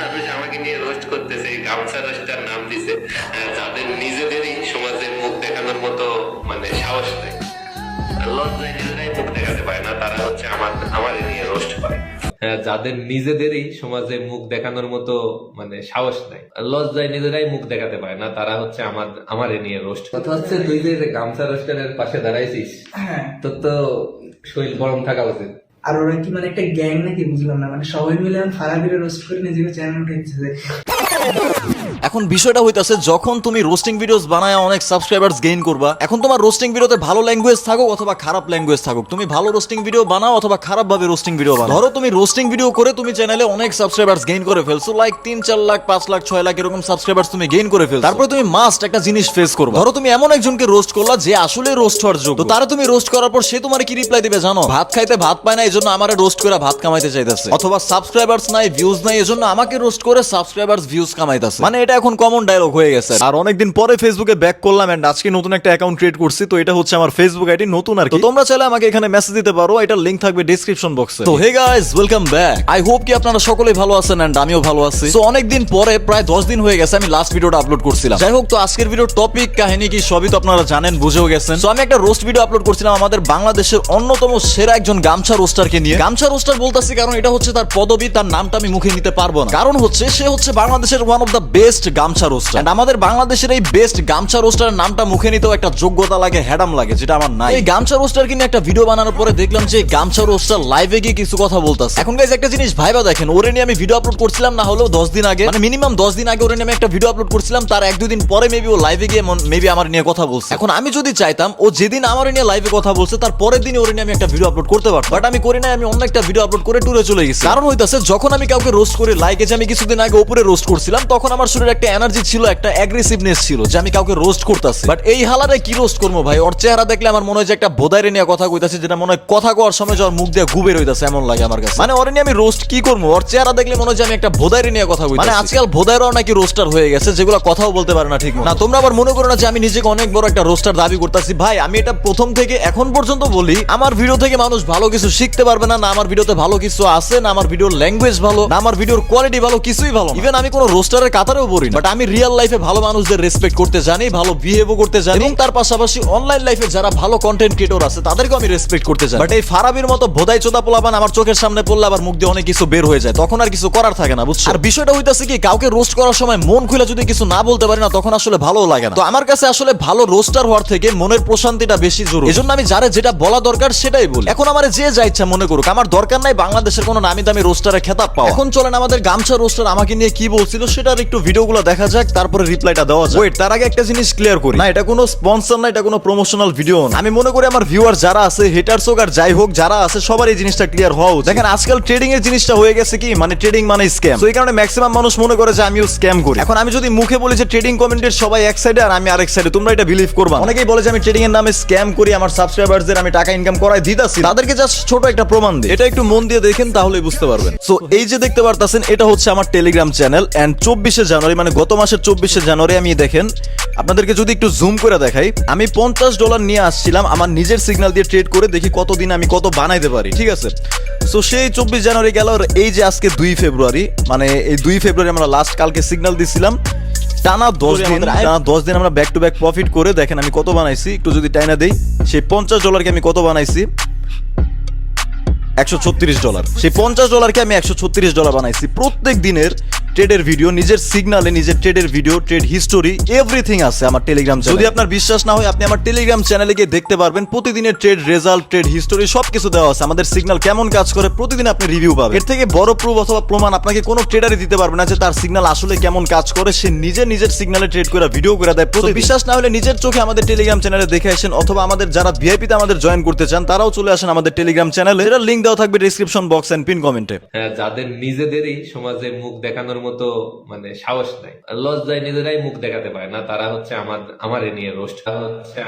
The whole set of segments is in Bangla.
মানুষ আমাকে নিয়ে রোস্ট করতেছে, গামছা রোস্টার নাম দিছে, যাদের নিজেদেরই সমাজে মুখ দেখানোর মতো সাহস নেই, লজ্জায় নিজেরাই মুখ দেখাতে পারে না, তারা হচ্ছে আমাদের নিয়ে রোস্ট করে। যাদের নিজেদেরই সমাজে মুখ দেখানোর মতো সাহস নাই, লজ্জায় নিজেরাই মুখ দেখাতে পারে না, তারা হচ্ছে আমারে নিয়ে রোস্ট। কথা হচ্ছে তুই যে গামছা রোস্টারের পাশে দাঁড়াইছিস, তোর তো শরীর গরম থাকা উচিত। আর ওরা কি একটা গ্যাং নাকি বুঝলাম না, সবাই মিলে ফারাবিরে রোস্ট করে নিজেকে চ্যানেল উঠেছে। এখন বিষয়টা হইতাছে, যখন তুমি রোস্টিং ভিডিওস বানায় অনেক সাবস্ক্রাইবার্স গেইন করবা, এখন তোমার রোস্টিং ভিডিওতে ভালো ল্যাঙ্গুয়েজ থাকুক অথবা খারাপ ল্যাঙ্গুয়েজ থাকুক, তুমি ভালো রোস্টিং ভিডিও বানাও অথবা খারাপ ভাবে রোস্টিং ভিডিও বানাও। ধরো তুমি রোস্টিং ভিডিও করে তুমি চ্যানেলে অনেক সাবস্ক্রাইবার্স গেইন করে ফেলছো, লাইক 3-4 লাখ 5 লাখ 6 লাখ এরকম সাবস্ক্রাইবার্স তুমি গেইন করে ফেলছো। তারপরে তুমি মাস্ট একটা জিনিস ফেস করবে। ধরো তুমি এমন একজনকে রোস্ট করলা যে আসলে রোস্ট হওয়ার যোগ্য, তো তারা তুমি রোস্ট করার পর সে তোমার কি রিপ্লাই দিবে জানো? ভাত খাইতে ভাত পায় না এজন্য আমারে রোস্ট করে ভাত কামাইতে চাইতেছে, অথবা সাবস্ক্রাইবার্স নাই ভিউজ নাই এজন্য আমাকে রোস্ট করে সাবস্ক্রাইবার্স ভিউজ কামাইতেছে। এটা এখন কমন ডায়লগ হয়ে গেছে। আর অনেকদিন পরে ফেসবুকে ব্যাক করলাম এন্ড আজকে নতুন একটা অ্যাকাউন্ট ক্রিয়েট করছি, তো এটা হচ্ছে আমার ফেসবুক আইডি নতুন আর কি। তো তোমরা চাইলে আমাকে এখানে মেসেজ দিতে পারো, এটার লিংক থাকবে ডেসক্রিপশন বক্সে। তো hey guys, welcome back. I hope কি আপনারা সকলেই ভালো আছেন এন্ড আমিও ভালো আছি। তো অনেকদিন পরে, প্রায় 10 দিন হয়ে গেছে আমি লাস্ট ভিডিওটা আপলোড করছিলাম। যাই হোক, তো আজকের ভিডিওর টপিক কাহিনী কি সবই তো আপনারা জানেন, বুঝেও গেছেন। তো আমি একটা রোস্ট ভিডিও আপলোড করছিলাম আমাদের বাংলাদেশের অন্যতম সেরা একজন গামছা রোস্টারকে নিয়ে। গামছা রোস্টার বলতাছি কারণ এটা হচ্ছে তার পদবি, তার নামটা আমি মুখে নিতে পারবো না, কারণ হচ্ছে সে হচ্ছে বাংলাদেশের ওয়ান অফ দ্য বেস্ট গামছা রোস্টার। এন্ড আমাদের বাংলাদেশের এই বেস্ট গামছা রোস্টারের নামটা মুখে নিতেও একটা যোগ্যতা লাগে, হ্যাডাম লাগে, যেটা আমার নাই। এই গামছা রোস্টারকে নিয়ে একটা ভিডিও বানানোর পরে দেখলাম যে গামছা রোস্টার লাইভে গিয়ে কিছু কথা বলতাছে। এখন গাইস একটা জিনিস ভাইবা দেখেন, ওরে নিয়ে আমি ভিডিও আপলোড করছিলাম না হলেও 10 দিন আগে, মিনিমাম 10 দিন আগে ওরে নিয়ে আমি একটা ভিডিও আপলোড করছিলাম, তার 1-2 দিন পরে মেবি ও লাইভে গিয়ে মেবি আমার নিয়ে কথা বলছে। এখন আমি যদি চাইতাম ও যেদিন আমার নিয়ে লাইভে কথা বলছে তার পরের দিনই ওরে নিয়ে আমি একটা ভিডিও আপলোড করতে পারতাম, বাট আমি করি নাই। আমি অন্য একটা ভিডিও আপলোড করে টুরে চলে গেছি। কারণ হইতাছে যখন আমি কাউকে রোস্ট করি, লাইকে যে আমি কিছুদিন আগে উপরে রোস্ট করছিলাম, তখন আমার শরীরে একটা এনার্জি ছিল, একটা অ্যাগ্রেসিভনেস ছিল যে আমি কাউকে রোস্ট করতেছি। বাট এই হালারে কি রোস্ট করবো ভাই? ওর চেহারা দেখলে আমার মনে হয় যে একটা বোদাইরে নিয়ে কথা কইতাছে, যেটা মনে হয় কথা কওয়ার সময় যে ওর মুখ দিয়ে গুবে রইতাছে এমন লাগে আমার কাছে। ওরে নিয়ে আমি রোস্ট কি করবো? ওর চেহারা দেখলে মনে হয় যে আমি একটা বোদাইরে নিয়ে কথা কইতাছি। আজকাল বোদাইরাও নাকি রোস্টার হয়ে গেছে, যেগুলো কথাও বলতে পারে না ঠিক না। তোমরা আবার মনে করো না যে আমি নিজেকে অনেক বড় একটা রোস্টার দাবি করতেছি। ভাই আমি এটা প্রথম থেকে এখন পর্যন্ত বলি, আমার ভিডিও থেকে মানুষ ভালো কিছু শিখতে পারবে না, না আমার ভিডিওতে ভালো কিছু আছে, না আমার ভিডিওর ল্যাঙ্গুয়েজ ভালো, না আমার ভিডিওর কোয়ালিটি ভালো, কিছুই ভালো। ইভেন আমি কোনো রোস্টারের কাতারেও পড়ি না, বাট আমি রিয়েল লাইফে ভালো মানুষদের রেসপেক্ট করতে জানি, ভালো বিহেভও করতে জানি, এবং তার পাশাপাশি অনলাইন লাইফে যারা ভালো কন্টেন্ট ক্রিয়েটর আছে তাদেরকে আমি রেসপেক্ট করতে জানি। বাট এই ফারাবির মতো ভোদাই চোদা পোলাপান আমার চোখের সামনে পড়লে আবার মুখ দিয়ে অনেক কিছু বের হয়ে যায়, তখন আর কিছু করার থাকে না, বুঝছো? আর বিষয়টা হইতাছে কি, কাউকে রোস্ট করার সময় মন খুলে যদি কিছু না বলতে পারি না, তখন আসলে ভালো লাগে না। তো আমার কাছে আসলে ভালো রোস্টার হওয়ার থেকে মনের প্রশান্তিটা বেশি জরুরি, এজন্য আমি যারে যেটা বলা দরকার সেটাই বলি। এখন আমার যে যা ইচ্ছা মনে করুক, আমার দরকার নাই বাংলাদেশের কোনো নামি দামি রোস্টারের খেতাব পাওয়া। এখন চলেন আমাদের গামছা রোস্টার আমাকে নিয়ে কি বলছিল সেটার একটু ভিডিওগুলো দেখা যাক, তারপরে রিপ্লাইটা দেওয়া যাক। ওয়েট, তার আগে একটা জিনিস ক্লিয়ার করি, না এটা কোনো স্পন্সর না, এটা কোনো প্রমোশনাল ভিডিও না। আমি মনে করি আমার ভিউয়ার যারা আছে, হেটার্স হোক আর যাই হোক যারা আছে, সবার এই জিনিসটা ক্লিয়ার হওয়া উচিত। দেখেন আজকাল ট্রেডিং এর জিনিসটা হয়ে গেছে কি, ট্রেডিং মানে স্ক্যাম। তো এই কারণে ম্যাক্সিমাম মানুষ মনে করে যে আমিও স্ক্যাম করি। এখন আমি যদি মুখে বলি যে ট্রেডিং কমিউনিটির সবাই এক সাইডে আর আমি আরেক সাইডে, তোমরা এটা বিলিভ করবা। অনেকেই বলে যে আমি ট্রেডিং এর নামে স্ক্যাম করি, আমার সাবস্ক্রাইবারদের আমি টাকা ইনকাম করাই দিতাছি, তাদেরকে জাস্ট ছোট একটা প্রমাণ দিই। এটা একটু মন দিয়ে দেখেন তাহলেই বুঝতে পারবেন। সো এই যে দেখতে পারতাছেন, এটা হচ্ছে আমার টেলিগ্রাম চ্যানেল। এন্ড 24শে জানুয়ারি, গত মাসের 24শে জানুয়ারি, আমি দেখেন আপনাদেরকে যদি একটু জুম করে দেখাই, আমি $50 নিয়ে আসছিলাম আমার নিজের সিগন্যাল দিয়ে ট্রেড করে, দেখি কতদিন আমি কত বানাইতে পারি, ঠিক আছে? সো সেই 24 জানুয়ারি গেল, এই যে আজকে 2 ফেব্রুয়ারি, এই 2 ফেব্রুয়ারি আমরা লাস্ট কালকে সিগন্যাল দিছিলাম। টানা 10 দিন আমরা ব্যাক টু ব্যাক প্রফিট করে দেখেন আমি কত বানাইছি। একটু যদি টাইনা দেই, সেই $50 আমি কত বানাইছি, $136। সেই $50 আমি $136 বানাইছি। প্রত্যেক দিনের ট্রেডের ভিডিও, নিজের সিগনালে নিজের ট্রেডের ভিডিও, ট্রেড হিস্টোরি, এভরিথিং আছে আমার টেলিগ্রাম চ্যানেলে। যদি আপনার বিশ্বাস না হয় আপনি আমার টেলিগ্রাম চ্যানেলে গিয়ে দেখতে পারবেন, প্রতিদিনের ট্রেড রেজাল্ট, ট্রেড হিস্টোরি সবকিছু দেওয়া আছে। আমাদের সিগন্যাল কেমন কাজ করে প্রতিদিন আপনি রিভিউ পাবেন। এর থেকে বড় প্রুফ অথবা প্রমাণ আপনাকে কোনো ট্রেডারই দিতে পারবে না যে তার সিগন্যাল আসলে কেমন কাজ করে। সে নিজের সিগন্যালে ট্রেড করে ভিডিও করে দেয়। বিশ্বাস না হলে নিজের চোখে আমাদের টেলিগ্রাম চ্যানেলে দেখে আসেন, অথবা আমাদের যারা ভিআইপিতে আমাদের জয়েন করতে চান তারাও চলে আসেন আমাদের টেলিগ্রাম চ্যানেলে, যেটা লিংক দেওয়া থাকবে ডেসক্রিপশন বক্স এন্ড পিন কমেন্টে। যাদের নিজেদেরই সমাজে মুখ দেখানোর মতো সাহস নাই, লজ্জায় নিজেরাই মুখ দেখাতে পারে না, তারা হচ্ছে আমারে নিয়ে রোস্ট, হচ্ছে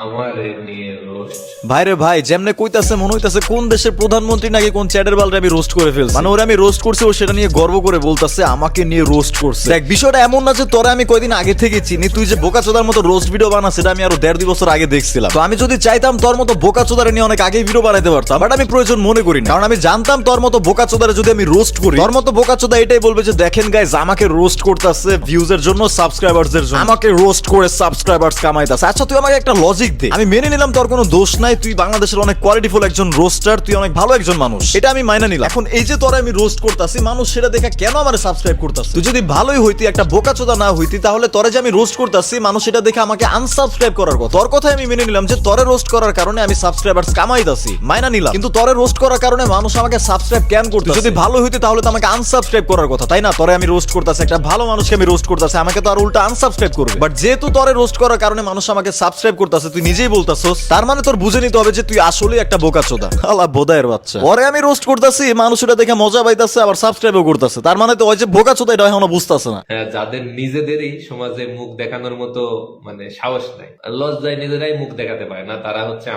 আমারে নিয়ে রোস্ট। ভাইরে ভাই, যেমনে কইতাছে মনে হইতাছে কোন দেশের প্রধানমন্ত্রী নাকি কোন চ্যাটের বালরে আমি রোস্ট করে ফেলছি। ওরে আমি রোস্ট করছি, ও সেটা নিয়ে গর্ব করে বলতাছে আমাকে নিয়ে রোস্ট করছে। দেখ বিষয়টা এমন না যে তোরে আমি কয়দিন আগে থেকে চিনি, তুই যে বোকাচোদার মতো রোস্ট ভিডিও বানাস সেটা আমি আরো 1.5-2 বছর আগে দেখছিলাম। তো আমি যদি চাইতাম তোর মতো বোকাচোদারে নিয়ে অনেক আগেই ভিডিও বানাইতে পারতাম, বাট আমি প্রয়োজন মনে করি না, কারণ আমি জানতাম তোর মতো বোকাচোদারে যদি আমি রোস্ট করি, তোর মতো বোকাচোদা এটাই বলবে বলবে যে দেখেন গাইজ আমাকে রোস্ট করতেছে ভিউজের জন্য, সাবস্ক্রাইবারদের জন্য, আমাকে রোস্ট করে সাবস্ক্রাইবার্স কামাইতাছে। আচ্ছা তুই আমাকে একটা লজিক দে, আমি মেনে নিলাম তোর কোনো দোষ নাই, তুই বাংলাদেশের অনেক কোয়ালিটিফুল একজন রোস্টার, তুই অনেক ভালো একজন মানুষ, এটা আমি মাইনা নিলাম। এখন এই যে তোরা আমি রোস্ট করতেছি, মানুষ সেটা দেখা কেন আমার সাবস্ক্রাইব করতেছে? তুই যদি ভালোই হইতি, একটা বোকাচোদা না হইতি, তাহলে তোরে যে আমি রোস্ট করতেছি মানুষ এটা দেখে আমাকে আনসাবস্ক্রাইব করার কথা। তোর কথাই আমি মেনে নিলাম যে তোরে রোস্ট করার কারণে আমি সাবস্ক্রাইবার্স কামাইতাছি, মাইনা নিলাম। কিন্তু তোরে রোস্ট করার কারণে মানুষ আমাকে সাবস্ক্রাইব কেন করতে? যদি ভালো হইতি তাহলে তো আমাকে আনসাবস্ক্রাইব করার কথা, তাই না? তোরে আমি রোস্ট করতেছি, একটা ভালো মানুষকে আমি রোস্ট করতেছি, আমাকে তো আর উল্টা আনসাবস্ক্রাইব করবে। বাট যেহেতু তোরে রোস্ট করার কারণে মানুষ আমাকে সাবস্ক্রাইব করতেছে, তুই নিজেই বলতাছস, তার মানে তোর বুঝে নিতে হবে যে তুই আসলেই একটা বোকাচোদা, আলা বোদায়ের বাচ্চা। ওরে আমি রোস্ট করতেছি, মানুষ এটা দেখে মজা পাইতাছে, আবার সাবস্ক্রাইবও করতেছে, তার মানে তো ওই যে বোকাচোদা এটা এখনো বুঝতাছে না। হ্যাঁ, যাদের নিজেদেরই সমাজে মুখ দেখানোর মতো মানে সাহস নাই, লজ্জায় নিজেরাই মুখ দেখাতে পারে না, তারা হচ্ছে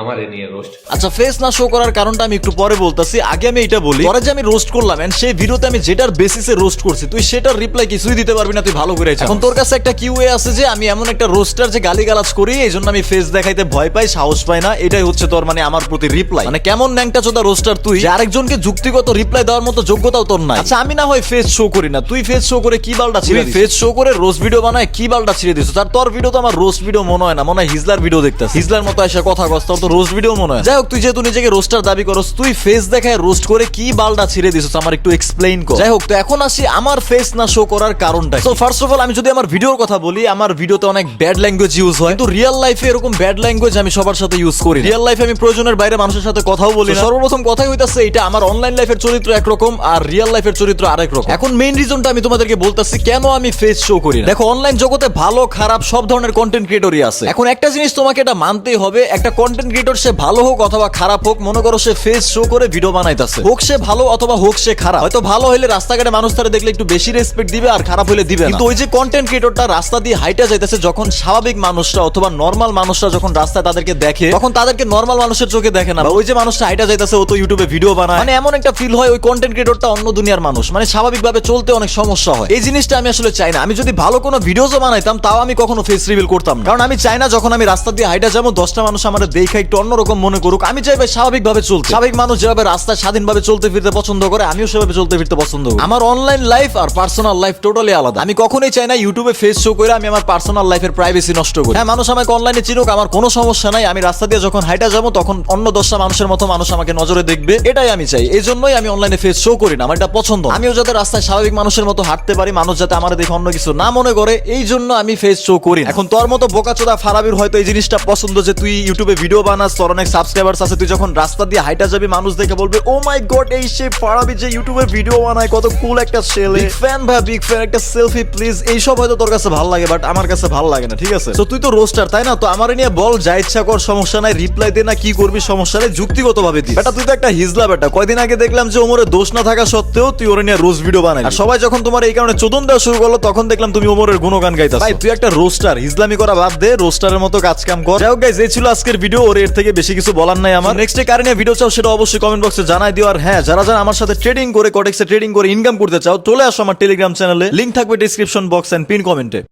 আমারে নিয়ে রোস্ট। আচ্ছা ফেস না শো করার কারণটা আমি একটু পরে বলতাছি, আগে আমি এটা বলি, তোরা যে আমি রোস্ট করলাম এন্ড সেই ভিডিওতে আমি যেটার বেসিসে রোস্ট করছি, তুই সেটার রিপ্লাই কিছুই দিতে পারবি না, তুই ভালো করে জানিস। এখন তোর কাছে একটা কিউএ আছে যে আমি এমন একটা রোস্টার যে গালিগালাজ করি, এইজন্য আমি ফেস দেখাইতে ভয় পাই, সাহস পাই না, এটাই হচ্ছে তোর মানে আমার প্রতি রিপ্লাই। মানে কেমন ন্যাংটা চোদা রোস্টার তুই, যে আরেকজনকে যুক্তিগত রিপ্লাই দেওয়ার মতো যোগ্যতাও তোর নাই। আচ্ছা আমি না হয় ফেস শো করি না, তুই ফেস শো করে কি বালটা ছিড়ে দিছিস? ফেস শো করে রোস্ট ভিডিও বানায় কি বালটা ছিড়ে দিছিস? আর তোর ভিডিও তো আমার রোস্ট ভিডিও মনে হয় না, মনে হয় হিজলার ভিডিও দেখতেছিস, হিজলার মতো এসে কথা কস, তোর তো রোস্ট ভিডিও মনে হয়। যাই হোক, তুই যেহেতু নিজেকে রোস্টার দাবি করস, তুই ফেস দেখায় রোস্ট করে কি বালটা ছিড়ে দিছিস আমার একটু এক্সপ্লেইন কর। যাই হোক, তো এখন আসি আমার ফেস না শো করার কারণটা। সো ফার্স্ট অফ অল আমি যদি আমার ভিডিওর কথা বলি, আমার ভিডিওতে অনেক ব্যাড ল্যাঙ্গুয়েজ ইউজ হয়, কিন্তু রিয়েল লাইফে এরকম ব্যাড ল্যাঙ্গুয়েজ আমি সবার সাথে ইউজ করি। রিয়েল লাইফে আমি প্রয়োজনের বাইরে মানুষের সাথে কথাও বলি না। সর্বপ্রথম কথাই হইতাছে এটা, আমার অনলাইন লাইফের চরিত্র একরকম আর রিয়েল লাইফের চরিত্র আরেক রকম। এখন মেইন রিজনটা আমি তোমাদেরকে বলতাছি কেন আমি ফেস শো করি না। দেখো, অনলাইন জগতে ভালো খারাপ সব ধরনের কন্টেন্ট ক্রিয়েটরই আছে। এখন একটা জিনিস তোমাকে এটা মানতেই হবে, একটা কন্টেন্ট ক্রিয়েটর সে ভালো হোক অথবা খারাপ হোক, মনে করো সে ফেস শো করে ভিডিও বানাইতাছে, হোক সে ভালো অথবা হোক সে খারাপ। হয়তো ভালো হইলে রাস্তাঘাটে মানুষ তারা দেখলে একটু বেশি রেসপেক্ট দিবে, আর খারাপ হইলে দিবে না। কিন্তু ওই যে কন্টেন্ট ক্রিয়েটরটা রাস্তা দিয়ে হাইটা যাইতেছে, যখন স্বাভাবিক মানুষরা অথবা নরমাল মানুষরা যখন রাস্তায় তাদেরকে দেখে, তখন তাদেরকে নরমাল মানুষের চোখে দেখে না। ওই যে মানুষটা হাইটা যাইতেছে, ও তো ইউটিউবে ভিডিও বানায়, মানে এমন একটা ফিল হয় ওই কন্টেন্ট ক্রিয়েটরটা অন্য দুনিয়ার মানুষ, মানে স্বাভাবিকভাবে চলতে অনেক সমস্যা হয়। এই জিনিসটা আমি আসলে চাই না। আমি যদি ভালো কোনো ভিডিওও বানাইতাম, তাও আমি কখনো ফেস রিভিল করতাম না, কারণ আমি চাই না যখন আমি রাস্তা দিয়ে হাইটা যাবো 10টা মানুষ আমার দেখে একটু অন্যরকম মনে করুক। আমি চাই ভাই স্বাভাবিকভাবে চলতে। স্বাভাবিক মানুষ যেভাবে রাস্তায় স্বাধীনভাবে চলতে ফিরতে পছন্দ করে, আমিও সেভাবে চলতে ফিরতে পছন্দ করি। আমার অনলাইন লাইফ আর পার্সোনাল লাইফ টোটালি আলাদা। আমি কখনোই চাই না ইউটিউবে ফেস শো করে আমি আমার পার্সোনাল লাইফের প্রাইভেসি নষ্ট করি। হ্যাঁ, মানুষ আমাকে অনলাইনে চিনুক, আমার কোনো সমস্যা নাই। আমি রাস্তা দিয়ে যখন হাইটা যাবো তখন অন্য 10টা মানুষের মতো মানুষ আমাকে নজরে দেখবে, এটাই আমি চাই। এই জন্যই আমি অনলাইনে ফেস শো করি না, আমার এটা পছন্দ। আমিও যাতে রাস্তায় স্বাভাবিক মানুষের মতো হাঁটতে পারি, মানুষ যাতে আমার দেখে অন্য কিছু না মনে করে, এই জন্য আমি ফেস শো করি। এখন তোর মতো বোকাচোদা ফারাবির হয়তো এই জিনিসটা পছন্দ যে তুই ইউটিউবে ভিডিও বানাস, তোর অনেক সাবস্ক্রাইবার্স আছে, তুই যখন রাস্তা দিয়ে হাইটা যাবি মানুষ দেখে বলবে ও মাই গড, এই সে ফারাবি যে ইউটিউবে ভিডিও বানায়, কত কুল একটা ছেলে, বিগ ফ্যান ভাই, বিগ ফ্যান, একটা সেলফি প্লিজ। এইসব হয়তো তোর কাছে ভালো লাগে, বাট আমার কাছে ভালো লাগে না, ঠিক আছে? তো তুই তো রোস্টার, তাই না? তো আমার নিয়ে বল, যা ইচ্ছা কর, সমস্যা নাই, রিপ্লাই দে না, কি করবি সমস্যা নাই, যুক্তিগত ভাবে দি। বেটা তুই তো একটা হিজলা বেটা। কয়দিন আগে দেখলাম যে ওমরের দোষ না থাকা সত্ত্বেও তুই ওরে নিয়ে রোজ ভিডিও বানাই, আর সবাই যখন তোমার এই কারণে চোদন দেওয়া শুরু করলো, তখন দেখলাম তুমি ওমরের গুণগান গাইতাছ। ভাই তুই একটা রোস্টার, হিজলামি করা বাদ দে, রোস্টারের মতো কাজ কাম কর। যাই হোক গাইস, এই ছিল আজকের ভিডিও, ওর এর থেকে বেশি কিছু বলার নাই আমার। নেক্সট কার নিয়ে ভিডিও চাও সেটা অবশ্যই কমেন্ট বক্সে জানাই দিও। আর হ্যাঁ, যারা যারা আমার সাথে ট্রেডিং করে, কটেক্সে ট্রেডিং করে ইনকাম করতে চাও, চলে আসো আমার টেলিগ্রাম চ্যানেলে, লিংক থাকবে ডেসক্রিপশন বক্স এন্ড পিন কমেন্টে।